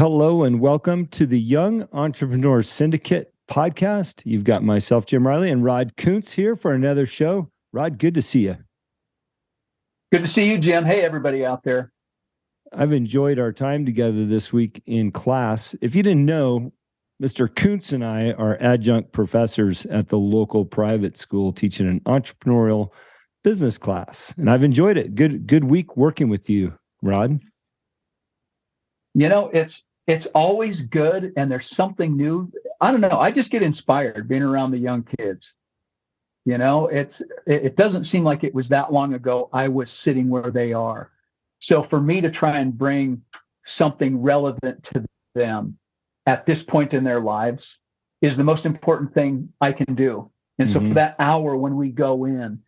Hello and welcome to the Young Entrepreneurs Syndicate podcast. You've got myself, Jim Riley, and Rod Kuntz here for another show. Rod, good to see you. Good to see you, Jim. Hey, everybody out there. I've enjoyed our time together this week in class. If you didn't know, Mr. Kuntz and I are adjunct professors at the local private school teaching an entrepreneurial business class, and I've enjoyed it. Good week working with you, Rod. You know, it's always good, and there's something new. I don't know. I just get inspired being around the young kids. You know, it doesn't seem like it was that long ago I was sitting where they are. So for me to try and bring something relevant to them at this point in their lives is the most important thing I can do. And so for that hour when we go in,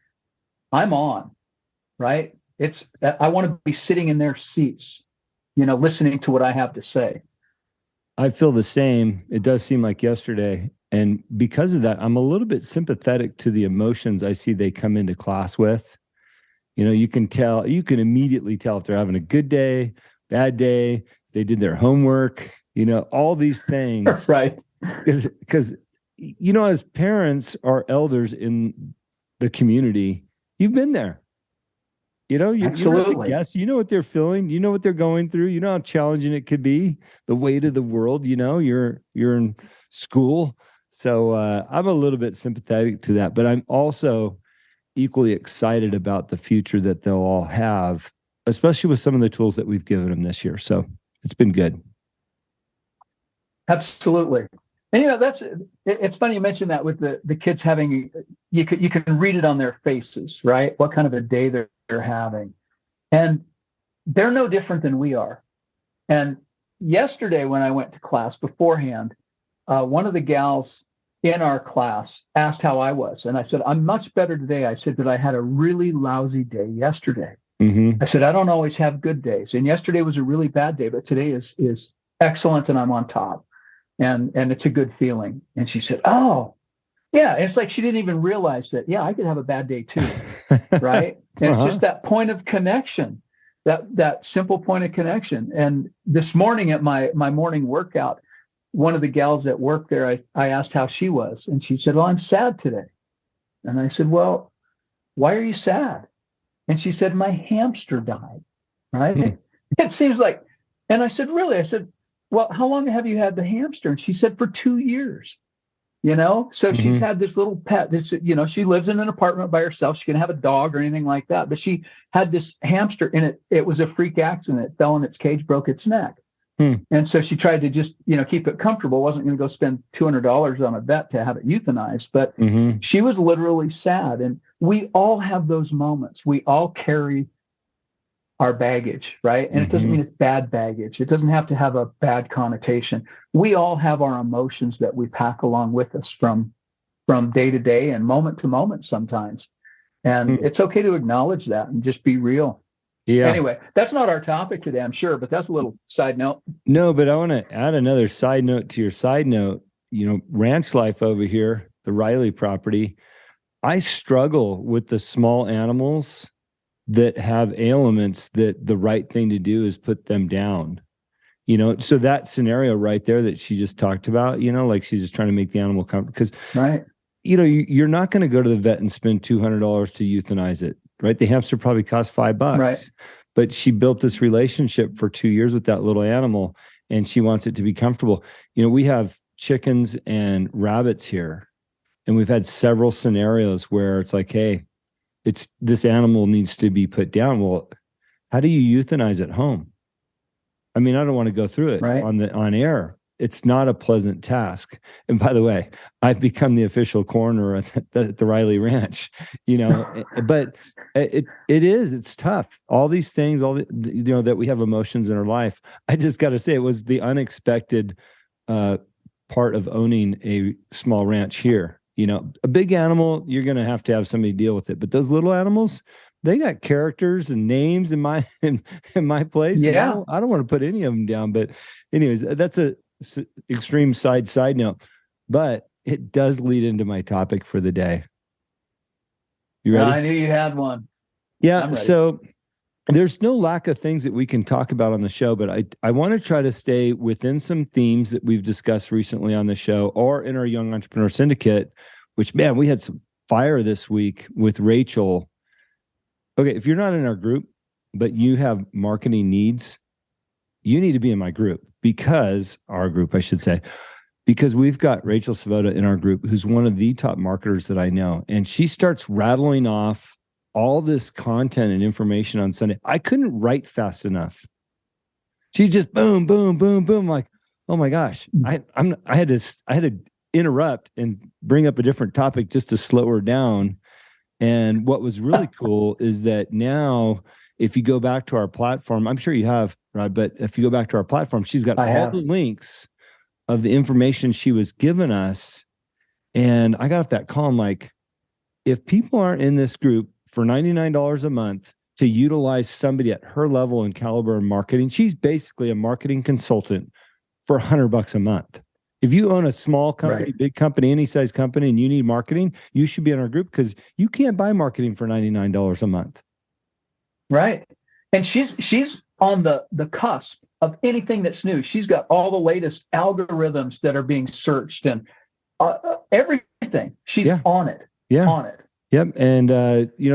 I'm on, right? I want to be sitting in their seats, you know, listening to what I have to say. I feel the same. It does seem like yesterday. And because of that, I'm a little bit sympathetic to the emotions I see they come into class with. You know, you can immediately tell if they're having a good day, bad day, they did their homework, you know, all these things. Right. Because, you know, as parents or elders in the community, you've been there. You know, you don't have to guess. You know what they're feeling. You know what they're going through. You know how challenging it could be. The weight of the world. You know, you're in school, so I'm a little bit sympathetic to that. But I'm also equally excited about the future that they'll all have, especially with some of the tools that we've given them this year. So it's been good. Absolutely. And you know, it's funny you mentioned that with the kids having, you can read it on their faces, right? What kind of a day they're having. And they're no different than we are. And yesterday when I went to class beforehand, one of the gals in our class asked how I was. And I said, I'm much better today. I said, but I had a really lousy day yesterday. I said, I don't always have good days. And yesterday was a really bad day, but today is excellent and I'm on top. And it's a good feeling. And she said, oh, yeah. And it's like she didn't even realize that, yeah, I could have a bad day too. Right. And it's just that point of connection, that simple point of connection. And this morning at my morning workout, one of the gals at work there, I asked how she was. And she said, well, I'm sad today. And I said, well, why are you sad? And she said, my hamster died. Right. It seems like, and I said, really? I said, well, how long have you had the hamster? And she said, for 2 years. You know, so she's had this little pet. You know, she lives in an apartment by herself. She can have a dog or anything like that. But she had this hamster, and it was a freak accident. It fell in its cage, broke its neck. And so she tried to just, you know, keep it comfortable. Wasn't going to go spend $200 on a vet to have it euthanized. But she was literally sad. And we all have those moments. We all carry our baggage, right? And it doesn't mean it's bad baggage. It doesn't have to have a bad connotation. We all have our emotions that we pack along with us from day to day and moment to moment sometimes. And it's okay to acknowledge that and just be real. Yeah. Anyway, that's not our topic today, I'm sure, but that's a little side note. No, but I want to add another side note to your side note. You know, ranch life over here, the Riley property, I struggle with the small animals that have ailments that the right thing to do is put them down. You know, so that scenario right there that she just talked about, you know, like she's just trying to make the animal comfortable. Because, you know, you're not going to go to the vet and spend $200 to euthanize it, right? The hamster probably cost $5. Right. But she built this relationship for 2 years with that little animal, and she wants it to be comfortable. You know, we have chickens and rabbits here, and we've had several scenarios where it's like, hey, this animal needs to be put down. Well, how do you euthanize at home? I mean, I don't want to go through it on air. It's not a pleasant task. And by the way, I've become the official coroner at the Riley Ranch, you know, but it's tough. All these things, you know, that we have emotions in our life. I just got to say, it was the unexpected part of owning a small ranch here. You know, a big animal, you're going to have somebody deal with it. But those little animals, they got characters and names in my place. Yeah. I don't want to put any of them down. But anyways, that's a extreme side note. But it does lead into my topic for the day. You ready? I knew you had one. Yeah. So there's no lack of things that we can talk about on the show, but I want to try to stay within some themes that we've discussed recently on the show or in our Young Entrepreneur Syndicate, which, man, we had some fire this week with Rachel. Okay, if you're not in our group, but you have marketing needs, you need to be in my group, because our group, I should say, because we've got Rachel Svoda in our group, who's one of the top marketers that I know. And she starts rattling off all this content and information on Sunday. I couldn't write fast enough. She just boom, boom, boom, boom. Like, oh my gosh, I had to interrupt and bring up a different topic just to slow her down. And what was really cool is that now, if you go back to our platform, I'm sure you have, Rod, but if you go back to our platform, she's got all the links of the information she was giving us. And I got off that call. I'm like, if people aren't in this group for $99 a month to utilize somebody at her level and caliber in marketing, she's basically a marketing consultant for $100 a month. If you own a small company, big company, any size company, and you need marketing, you should be in our group, because you can't buy marketing for $99 a month. Right. And she's on the cusp of anything that's new. She's got all the latest algorithms that are being searched and everything. She's on it. Yeah. On it. Yep. And,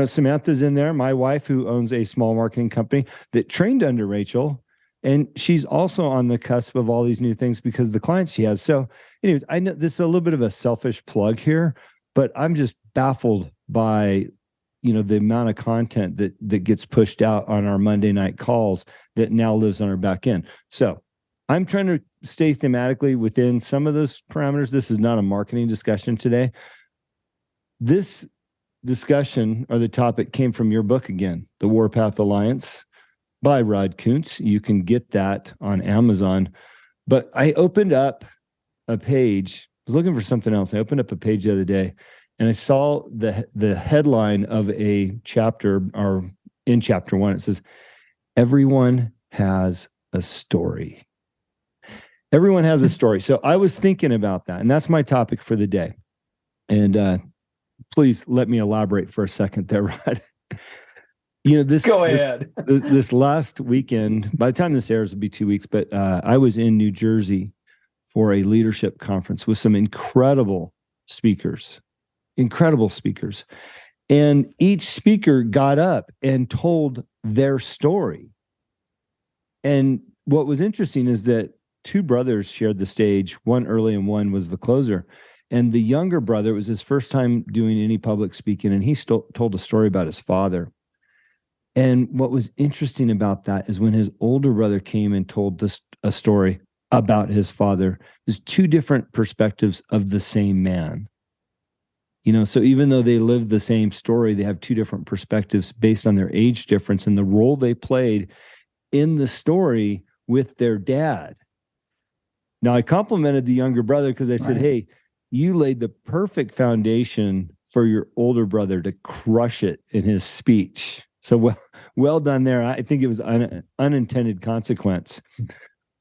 Samantha's in there, my wife, who owns a small marketing company that trained under Rachel. And she's also on the cusp of all these new things because of the clients she has. So anyways, I know this is a little bit of a selfish plug here, but I'm just baffled by, the amount of content that gets pushed out on our Monday night calls that now lives on our back end. So I'm trying to stay thematically within some of those parameters. This is not a marketing discussion today. This discussion, or the topic, came from your book again, The Warpath Alliance by Rod Kuntz. You can get that on Amazon. But I opened up a page. I was looking for something else. I opened up a page the other day, and I saw the headline of a chapter, or in chapter 1, it says, "Everyone has a story." Everyone has a story. So I was thinking about that, and that's my topic for the day. And please let me elaborate for a second there, Rod. Go ahead. This last weekend, by the time this airs, it'll be 2 weeks, but I was in New Jersey for a leadership conference with some incredible speakers. And each speaker got up and told their story. And what was interesting is that 2 brothers shared the stage, one early and one was the closer. And the younger brother, it was his first time doing any public speaking, and he told a story about his father. And what was interesting about that is when his older brother came and told a story about his father, there's 2 different perspectives of the same man. So even though they lived the same story, they have 2 different perspectives based on their age difference and the role they played in the story with their dad. Now, I complimented the younger brother because I said, hey, you laid the perfect foundation for your older brother to crush it in his speech. So well done there. I think it was unintended consequence.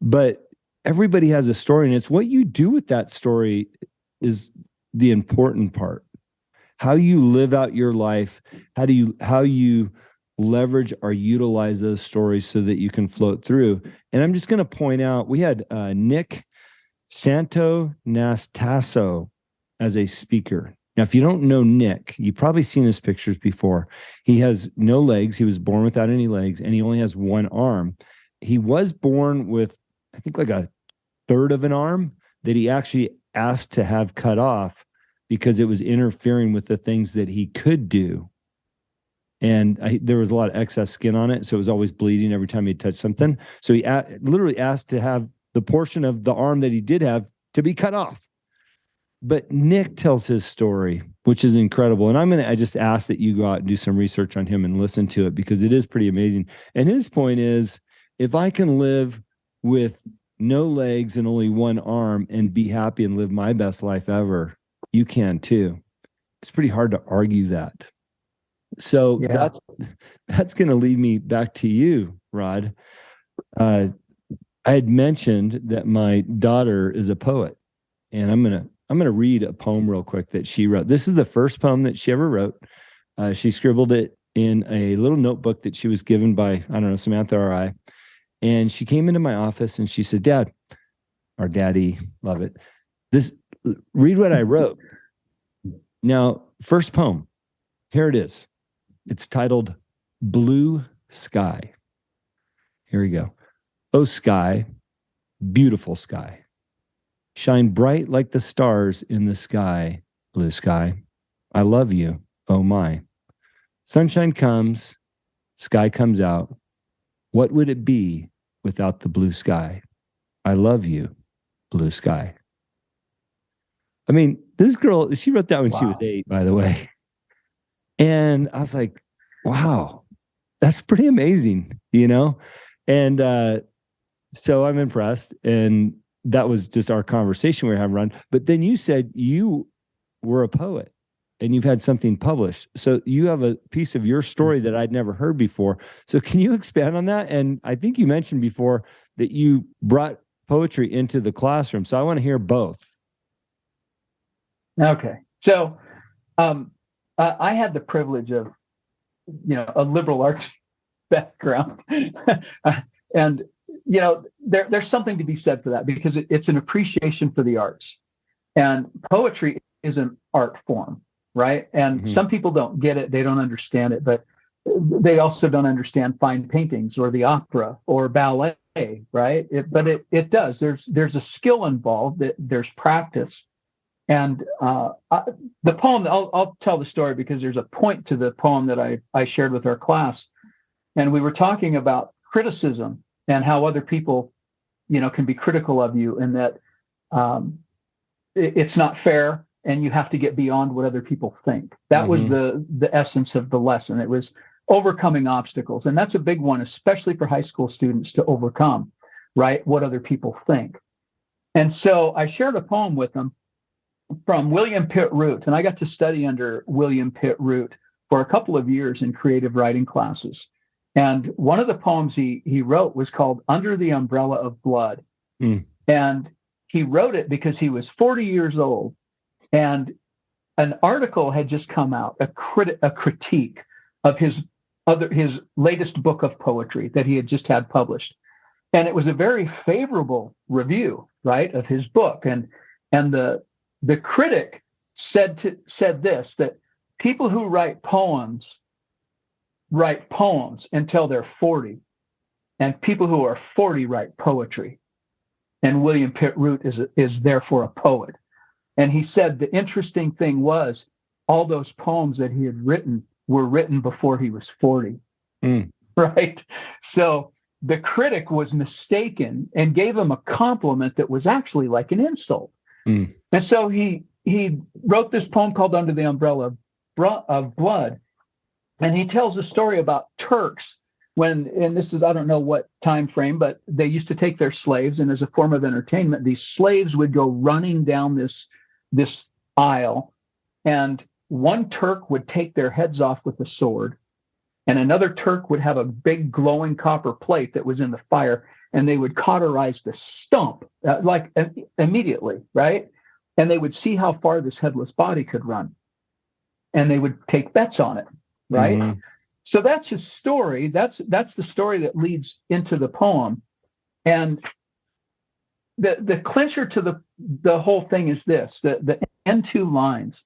But everybody has a story, and it's what you do with that story is the important part. How you live out your life, how you leverage or utilize those stories so that you can float through. And I'm just going to point out, we had Nick Santonastasso as a speaker. Now, if you don't know Nick, you've probably seen his pictures before. He has no legs. He was born without any legs, and he only has one arm. He was born with, I think, like a third of an arm that he actually asked to have cut off because it was interfering with the things that he could do. And there was a lot of excess skin on it, so it was always bleeding every time he touched something. So he literally asked to have the portion of the arm that he did have to be cut off. But Nick tells his story, which is incredible. And I just ask that you go out and do some research on him and listen to it, because it is pretty amazing. And his point is, if I can live with no legs and only one arm and be happy and live my best life ever, you can too. It's pretty hard to argue that. So that's going to lead me back to you, Rod. I had mentioned that my daughter is a poet, and I'm going to read a poem real quick that she wrote. This is the first poem that she ever wrote. She scribbled it in a little notebook that she was given by, I don't know, Samantha or I. And she came into my office and she said, Dad, or Daddy, love it. Read what I wrote. Now, first poem, here it is. It's titled Blue Sky. Here we go. Oh, sky, beautiful sky. Shine bright like the stars in the sky, blue sky. I love you, oh my. Sunshine comes, sky comes out. What would it be without the blue sky? I love you, blue sky. I mean, this girl, she wrote that when she was 8, by the way. And I was like, wow, that's pretty amazing, you know? And so I'm impressed. And that was just our conversation we were having, Ron. But then you said you were a poet and you've had something published. So you have a piece of your story that I'd never heard before. So can you expand on that? And I think you mentioned before that you brought poetry into the classroom. So I want to hear both. Okay. So I had the privilege of, a liberal arts background. And, there's something to be said for that because it's an appreciation for the arts. And poetry is an art form, right? And some people don't get it. They don't understand it, but they also don't understand fine paintings or the opera or ballet, right? But it does. There's a skill involved. There's practice. And the poem, I'll tell the story because there's a point to the poem that I shared with our class. And we were talking about criticism and how other people, can be critical of you and that it's not fair and you have to get beyond what other people think. That was the essence of the lesson. It was overcoming obstacles. And that's a big one, especially for high school students to overcome, right? What other people think. And so I shared a poem with them from William Pitt Root. And I got to study under William Pitt Root for a couple of years in creative writing classes. And one of the poems he wrote was called Under the Umbrella of Blood. And he wrote it because he was 40 years old. And an article had just come out, a critique of his latest book of poetry that he had just had published. And it was a very favorable review, right, of his book. And the critic said this, that people who write poems until they're 40, and people who are 40 write poetry. And William Pitt Root is therefore a poet. And he said the interesting thing was all those poems that he had written were written before he was 40, right? So the critic was mistaken and gave him a compliment that was actually like an insult. And so he wrote this poem called Under the Umbrella of Blood. And he tells a story about Turks and this is, I don't know what time frame, but they used to take their slaves, and as a form of entertainment, these slaves would go running down this aisle, and one Turk would take their heads off with a sword, and another Turk would have a big glowing copper plate that was in the fire, and they would cauterize the stump immediately, right? And they would see how far this headless body could run, and they would take bets on it, right? So that's his story. That's the story that leads into the poem. And the clincher to the whole thing is this, the end 2 lines.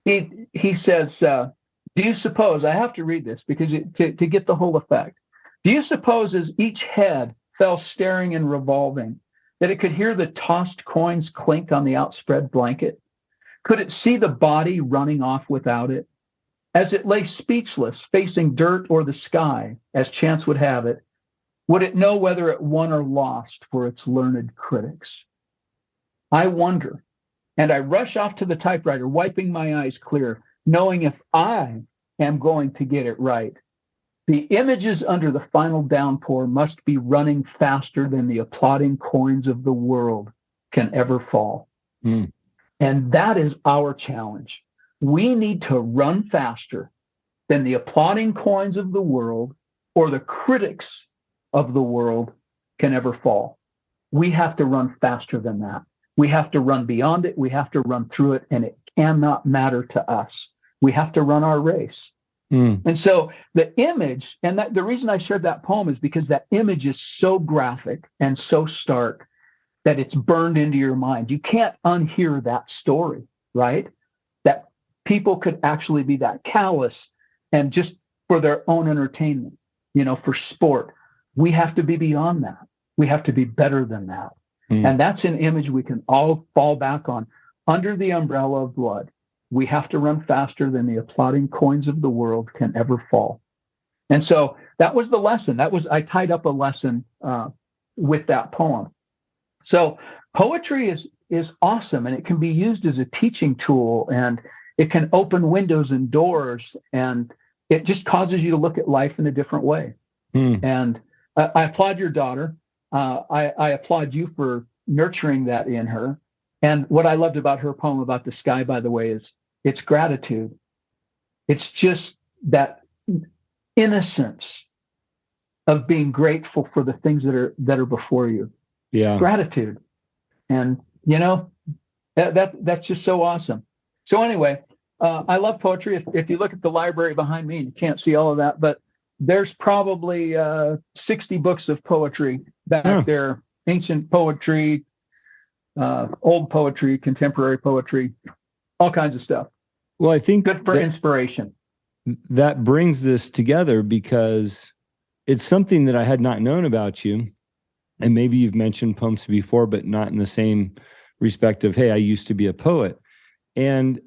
He says, do you suppose, I have to read this because to get the whole effect. Do you suppose as each head fell staring and revolving, that it could hear the tossed coins clink on the outspread blanket? Could it see the body running off without it? As it lay speechless, facing dirt or the sky, as chance would have it, would it know whether it won or lost for its learned critics? I wonder, and I rush off to the typewriter, wiping my eyes clear, knowing if I am going to get it right, the images under the final downpour must be running faster than the applauding coins of the world can ever fall. And that is our challenge. We need to run faster than the applauding coins of the world or the critics of the world can ever fall. We have to run faster than that. We have to run beyond it. We have to run through it, and it cannot matter to us. We have to run our race. Mm. And so the image, and that the reason I shared that poem is because that image is so graphic and so stark that it's burned into your mind. You can't unhear that story, right? That people could actually be that callous and just for their own entertainment, for sport. We have to be beyond that. We have to be better than that. Mm. And that's an image we can all fall back on under the umbrella of blood. We have to run faster than the applauding coins of the world can ever fall. And so that was the lesson. I tied up a lesson with that poem. So poetry is awesome, and it can be used as a teaching tool, and it can open windows and doors, and it just causes you to look at life in a different way. Mm. And I applaud your daughter. I applaud you for nurturing that in her. And what I loved about her poem about the sky, by the way, is it's gratitude. It's just that innocence of being grateful for the things that are before you. Yeah. Gratitude. And that's just so awesome. So anyway, I love poetry. If you look at the library behind me, you can't see all of that, but there's probably 60 books of poetry back there. Ancient poetry, old poetry, contemporary poetry, all kinds of stuff. Well, I think good for inspiration. That brings this together because it's something that I had not known about you. And maybe you've mentioned poems before, but not in the same respect of, hey, I used to be a poet. And,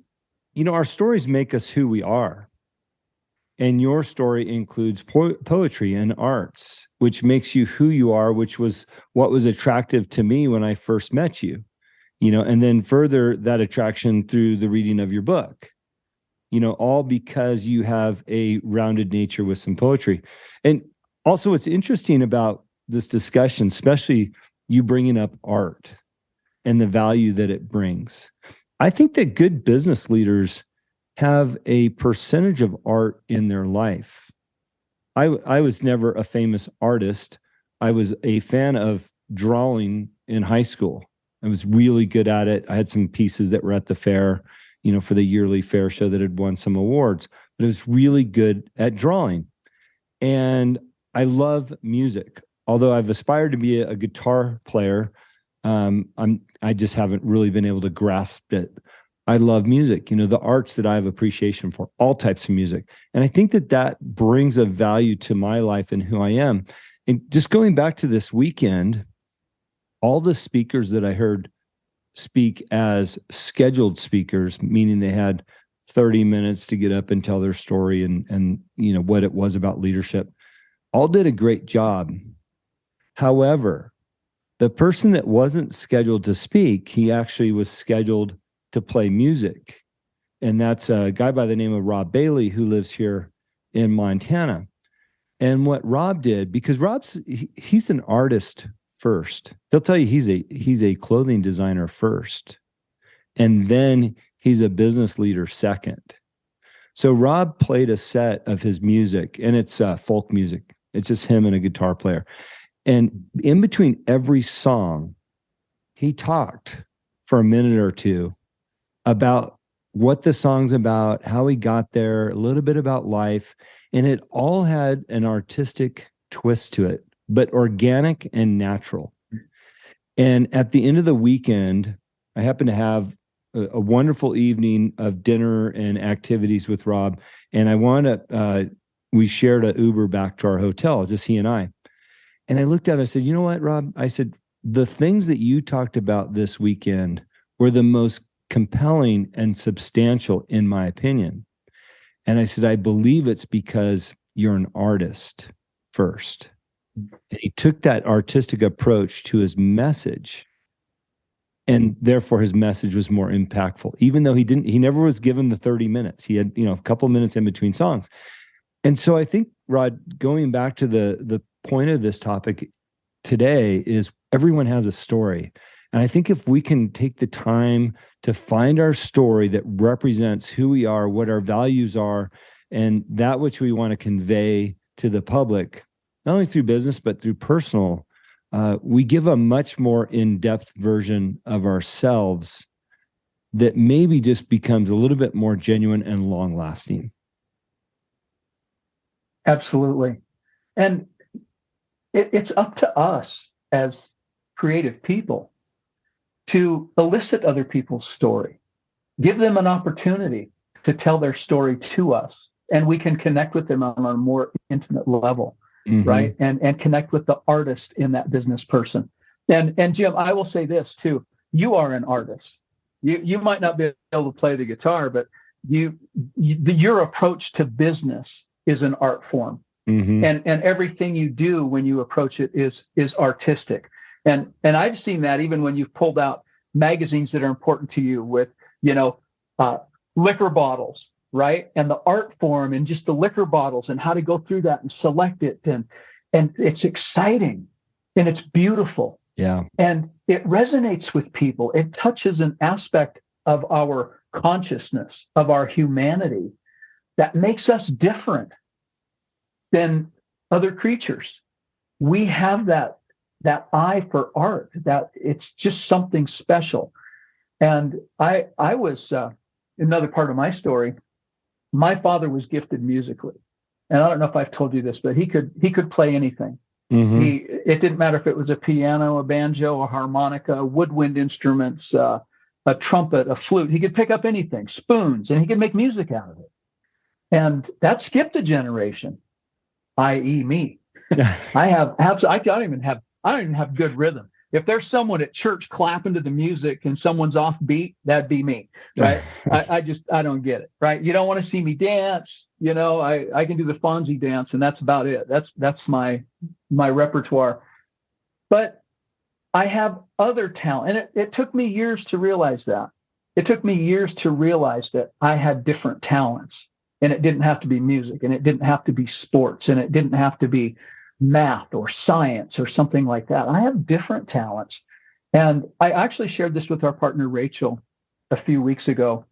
our stories make us who we are. And your story includes poetry and arts, which makes you who you are, which was what was attractive to me when I first met you, and then further that attraction through the reading of your book, all because you have a rounded nature with some poetry. And also what's interesting about this discussion, especially you bringing up art and the value that it brings. I think that good business leaders have a percentage of art in their life. I was never a famous artist. I was a fan of drawing in high school. I was really good at it. I had some pieces that were at the fair, for the yearly fair show that had won some awards, but I was really good at drawing. And I love music. Although I've aspired to be a guitar player, I just haven't really been able to grasp it. I love music, the arts that I have appreciation for, all types of music. And I think that brings a value to my life and who I am. And just going back to this weekend, all the speakers that I heard speak as scheduled speakers, meaning they had 30 minutes to get up and tell their story and what it was about leadership, all did a great job. However, the person that wasn't scheduled to speak, he actually was scheduled to play music. And that's a guy by the name of Rob Bailey, who lives here in Montana. And what Rob did, because he's an artist first. He'll tell you he's a clothing designer first. And then he's a business leader second. So Rob played a set of his music, and it's folk music. It's just him and a guitar player. And in between every song, he talked for a minute or two about what the song's about, how he got there, a little bit about life. And it all had an artistic twist to it, but organic and natural. And at the end of the weekend, I happened to have a wonderful evening of dinner and activities with Rob. And we shared an Uber back to our hotel, just he and I. And I looked at it, I said, you know what, Rob? I said, the things that you talked about this weekend were the most compelling and substantial, in my opinion. And I said, I believe it's because you're an artist first. And he took that artistic approach to his message. And therefore his message was more impactful, even though he never was given the 30 minutes. He had, a couple minutes in between songs. And so I think, Rod, going back to the point of this topic today is everyone has a story. And I think if we can take the time to find our story that represents who we are, what our values are, and that which we want to convey to the public, not only through business, but through personal, we give a much more in-depth version of ourselves that maybe just becomes a little bit more genuine and long-lasting. Absolutely. And it's up to us as creative people to elicit other people's story, give them an opportunity to tell their story to us, and we can connect with them on a more intimate level, right? And connect with the artist in that business person. And Jim, I will say this too: you are an artist. You might not be able to play the guitar, but your approach to business is an art form. And everything you do when you approach it is artistic. And I've seen that even when you've pulled out magazines that are important to you with, liquor bottles, right? And the art form and just the liquor bottles and how to go through that and select it. And it's exciting and it's beautiful. Yeah. And it resonates with people. It touches an aspect of our consciousness, of our humanity that makes us different than other creatures. We have that eye for art, that it's just something special. And I was another part of my story. My father was gifted musically, and I don't know if I've told you this, but he could play anything. It didn't matter if it was a piano, a banjo, a harmonica, woodwind instruments, a trumpet, a flute. He could pick up anything, spoons, and he could make music out of it. And that skipped a generation, i.e., me. I don't even have good rhythm. If there's someone at church clapping to the music and someone's off beat, that'd be me, right? I don't get it, right? You don't want to see me dance, I can do the Fonzie dance and that's about it. That's my repertoire. But I have other talent, and it took me years to realize that. It took me years to realize that I had different talents, and it didn't have to be music, and it didn't have to be sports, and it didn't have to be math or science or something like that. I have different talents. And I actually shared this with our partner, Rachel, a few weeks ago.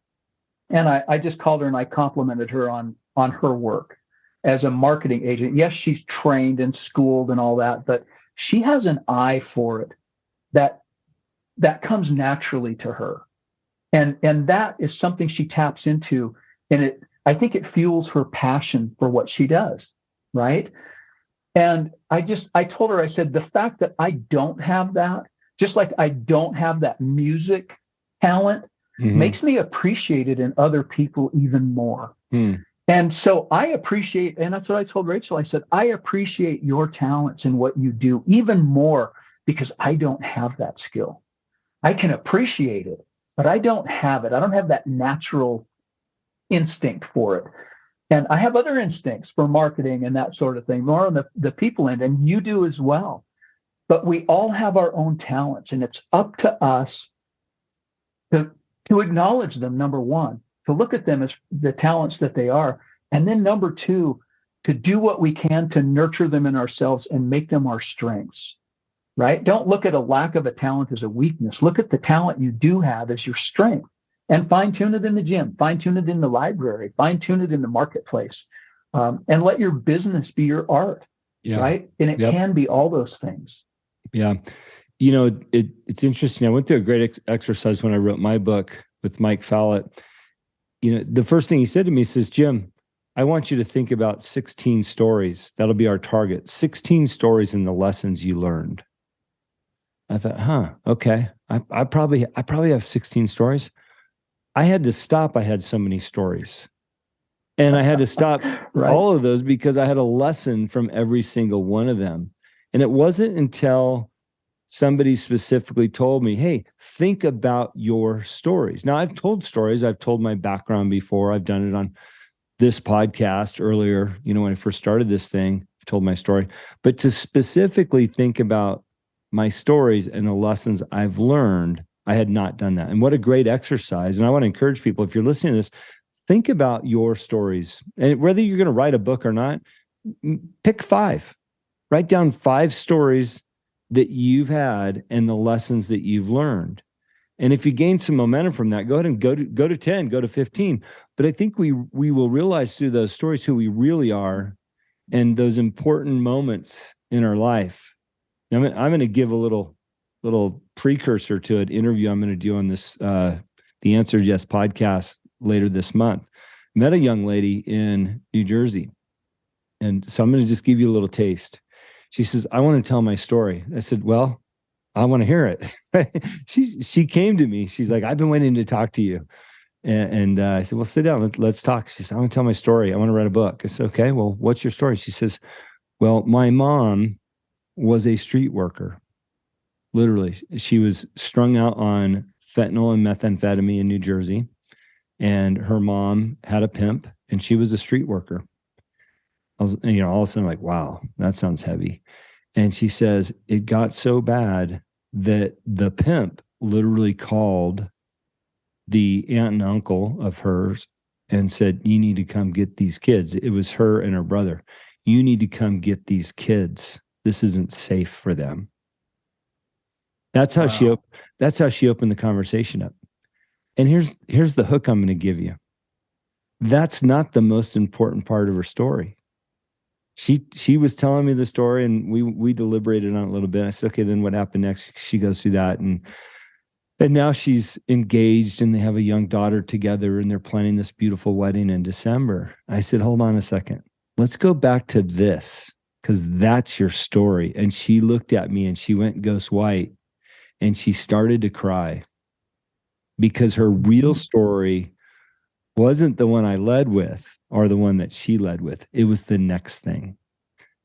And I just called her and I complimented her on her work as a marketing agent. Yes, she's trained and schooled and all that, but she has an eye for it that comes naturally to her. And that is something she taps into. And I think it fuels her passion for what she does, right? And I told her, I said, the fact that I don't have that, just like I don't have that music talent, makes me appreciate it in other people even more. And so I appreciate, and that's what I told Rachel. I said, I appreciate your talents and what you do even more because I don't have that skill. I can appreciate it, but I don't have it. I don't have that natural instinct for it. And I have other instincts for marketing and that sort of thing, more on the people end, and you do as well. But we all have our own talents, and it's up to us to acknowledge them, number one, to look at them as the talents that they are. And then number two, to do what we can to nurture them in ourselves and make them our strengths, right? Don't look at a lack of a talent as a weakness. Look at the talent you do have as your strength. And fine-tune it in the gym, fine-tune it in the library, fine-tune it in the marketplace, and let your business be your art, right? And it can be all those things. Yeah. It's interesting. I went through a great exercise when I wrote my book with Mike Fallett. The first thing he said to me says, Jim, I want you to think about 16 stories. That'll be our target. 16 stories in the lessons you learned. I thought, okay. I probably have 16 stories. I had to stop. I had so many stories, and I had to stop all of those because I had a lesson from every single one of them. And it wasn't until somebody specifically told me, hey, think about your stories. Now, I've told stories. I've told my background before. I've done it on this podcast earlier. When I first started this thing, I told my story. But to specifically think about my stories and the lessons I've learned, I had not done that. And what a great exercise. And I want to encourage people, if you're listening to this, think about your stories. And whether you're going to write a book or not, pick 5. Write down 5 stories that you've had and the lessons that you've learned. And if you gain some momentum from that, go ahead and go to 10, go to 15. But I think we will realize through those stories who we really are and those important moments in our life. I'm going to give a little precursor to an interview I'm going to do on this, The Answer is Yes podcast later this month. Met a young lady in New Jersey. And so I'm going to just give you a little taste. She says, I want to tell my story. I said, well, I want to hear it. She came to me. She's like, I've been waiting to talk to you. And I said, well, sit down. Let's talk. She said, I want to tell my story. I want to write a book. I said, okay, well, what's your story? She says, well, my mom was a street worker. Literally, she was strung out on fentanyl and methamphetamine in New Jersey. And her mom had a pimp and she was a street worker. I was, all of a sudden, like, wow, that sounds heavy. And she says it got so bad that the pimp literally called the aunt and uncle of hers and said, you need to come get these kids. It was her and her brother. You need to come get these kids. This isn't safe for them. That's how that's how she opened the conversation up. And here's the hook I'm going to give you. That's not the most important part of her story. She was telling me the story and we deliberated on it a little bit. I said, okay, then what happened next? She goes through that and now she's engaged and they have a young daughter together and they're planning this beautiful wedding in December. I said, hold on a second. Let's go back to this because that's your story. And she looked at me and she went ghost white and she started to cry because her real story wasn't the one I led with or the one that she led with. It was the next thing.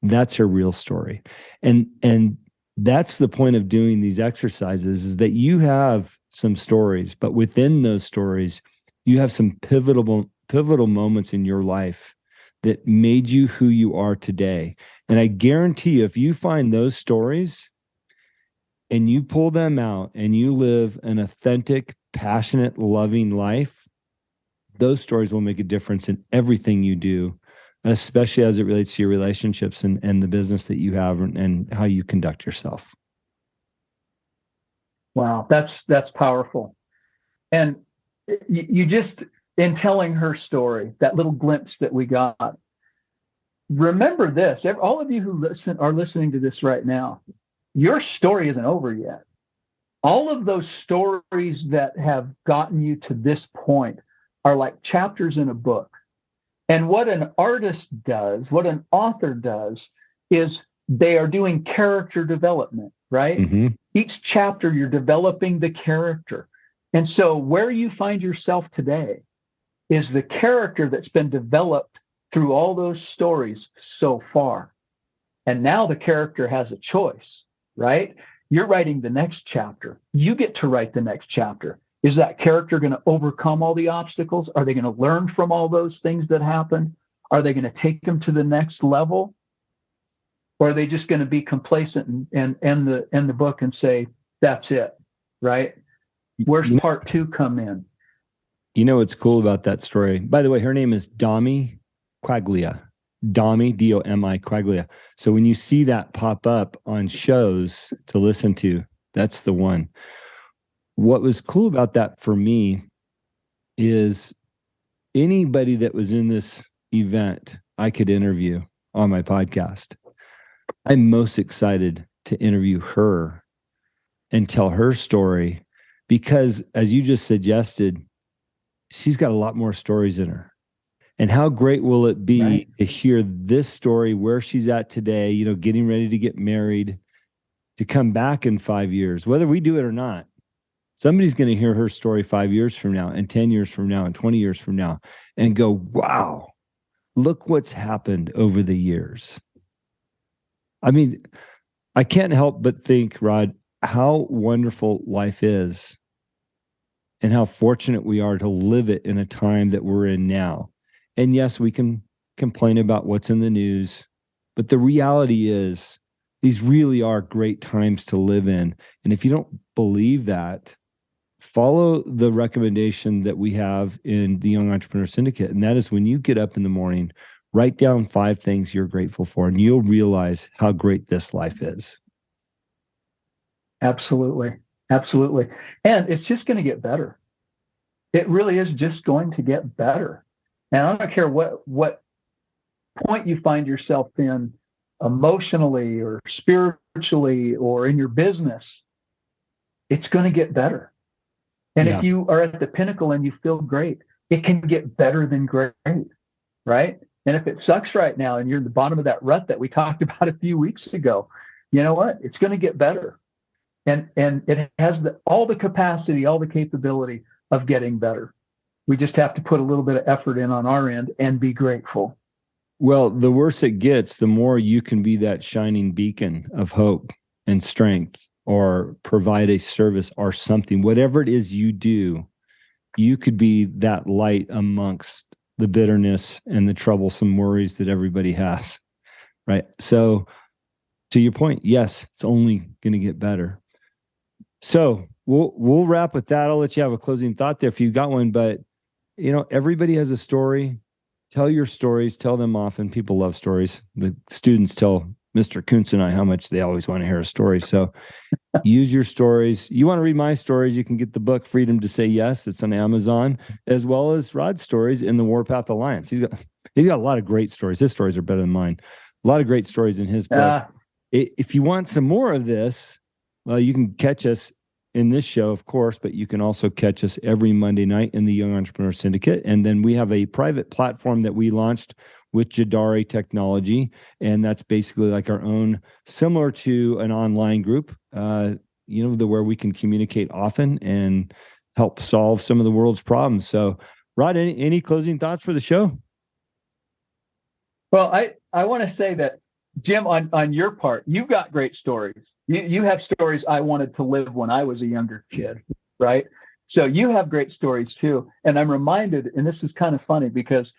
That's her real story. And that's the point of doing these exercises is that you have some stories, but within those stories, you have some pivotal moments in your life that made you who you are today. And I guarantee you, if you find those stories and you pull them out and you live an authentic, passionate, loving life, those stories will make a difference in everything you do, especially as it relates to your relationships and the business that you have and how you conduct yourself. Wow, that's powerful. And you just, in telling her story, that little glimpse that we got, remember this, all of you who are listening to this right now, your story isn't over yet. All of those stories that have gotten you to this point are like chapters in a book. And what an artist does, what an author does, is they are doing character development, right? Mm-hmm. Each chapter, you're developing the character. And so where you find yourself today is the character that's been developed through all those stories so far. And now the character has a choice, right? You're writing the next chapter. You get to write the next chapter. Is that character going to overcome all the obstacles? Are they going to learn from all those things that happened? Are they going to take them to the next level? Or are they just going to be complacent and end the book and say, that's it, right? Where's part two come in? You know what's cool about that story? By the way, her name is Domi Quaglia. Domi, D-O-M-I, Quaglia. So when you see that pop up on shows to listen to, that's the one. What was cool about that for me is anybody that was in this event I could interview on my podcast. I'm most excited to interview her and tell her story because, as you just suggested, she's got a lot more stories in her. And how great will it be to hear this story, where she's at today, getting ready to get married, to come back in 5 years, whether we do it or not. Somebody's going to hear her story 5 years from now and 10 years from now and 20 years from now and go, wow, look what's happened over the years. I mean, I can't help but think, Rod, how wonderful life is and how fortunate we are to live it in a time that we're in now. And yes, we can complain about what's in the news, but the reality is these really are great times to live in. And if you don't believe that, follow the recommendation that we have in the Young Entrepreneur Syndicate. And that is when you get up in the morning, write down 5 things you're grateful for, and you'll realize how great this life is. Absolutely. Absolutely. And it's just going to get better. It really is just going to get better. And I don't care what point you find yourself in emotionally or spiritually or in your business, it's going to get better. And if you are at the pinnacle and you feel great, it can get better than great, right? And if it sucks right now and you're in the bottom of that rut that we talked about a few weeks ago, you know what? It's going to get better. And it has all the capacity, all the capability of getting better. We just have to put a little bit of effort in on our end and be grateful. Well, the worse it gets, the more you can be that shining beacon of hope and strength, or provide a service or something, whatever it is you do, you could be that light amongst the bitterness and the troublesome worries that everybody has. Right. So to your point, yes, it's only going to get better. So we'll wrap with that. I'll let you have a closing thought there if you got one, but everybody has a story. Tell your stories, tell them often. People love stories. The students tell Mr. Kuntz and I how much they always want to hear a story. So use your stories. You want to read my stories, you can get the book Freedom to Say Yes. It's on Amazon, as well as Rod's stories in the Warpath Alliance. He's got a lot of great stories. His stories are better than mine. A lot of great stories in his book. If you want some more of this, well, you can catch us in this show, of course, but you can also catch us every Monday night in the Young Entrepreneur Syndicate. And then we have a private platform that we launched with Jadari Technology. And that's basically like our own, similar to an online group, where we can communicate often and help solve some of the world's problems. So, Rod, any closing thoughts for the show? Well, I want to say that, Jim, on your part, you've got great stories. You have stories I wanted to live when I was a younger kid, right? So you have great stories too. And I'm reminded, and this is kind of funny because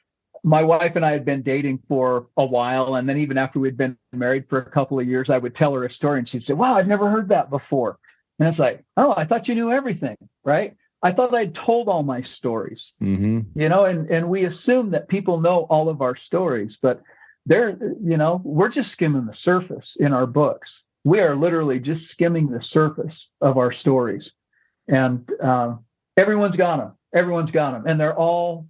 my wife and I had been dating for a while. And then even after we'd been married for a couple of years, I would tell her a story and she'd say, wow, I've never heard that before. And it's like, oh, I thought you knew everything, right? I thought I'd told all my stories, and we assume that people know all of our stories, but we're just skimming the surface in our books. We are literally just skimming the surface of our stories. And everyone's got them. And they're all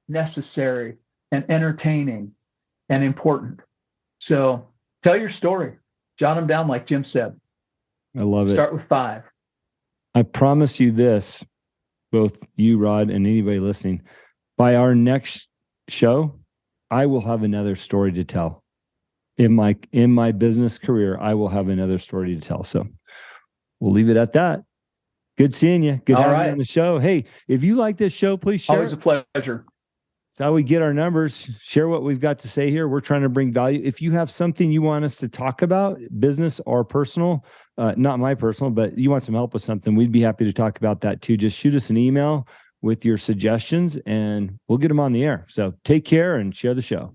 necessary and entertaining and important. So tell your story. Jot them down like Jim said. I love it. Start with 5. I promise you this, both you, Rod, and anybody listening, by our next show, I will have another story to tell. In my business career, I will have another story to tell. So we'll leave it at that. Good seeing you. Good having you on the show. Hey, if you like this show, please share. Always a pleasure. It's how we get our numbers. Share what we've got to say here. We're trying to bring value. If you have something you want us to talk about, business or personal, not my personal, but you want some help with something, we'd be happy to talk about that too. Just shoot us an email with your suggestions and we'll get them on the air. So take care and share the show.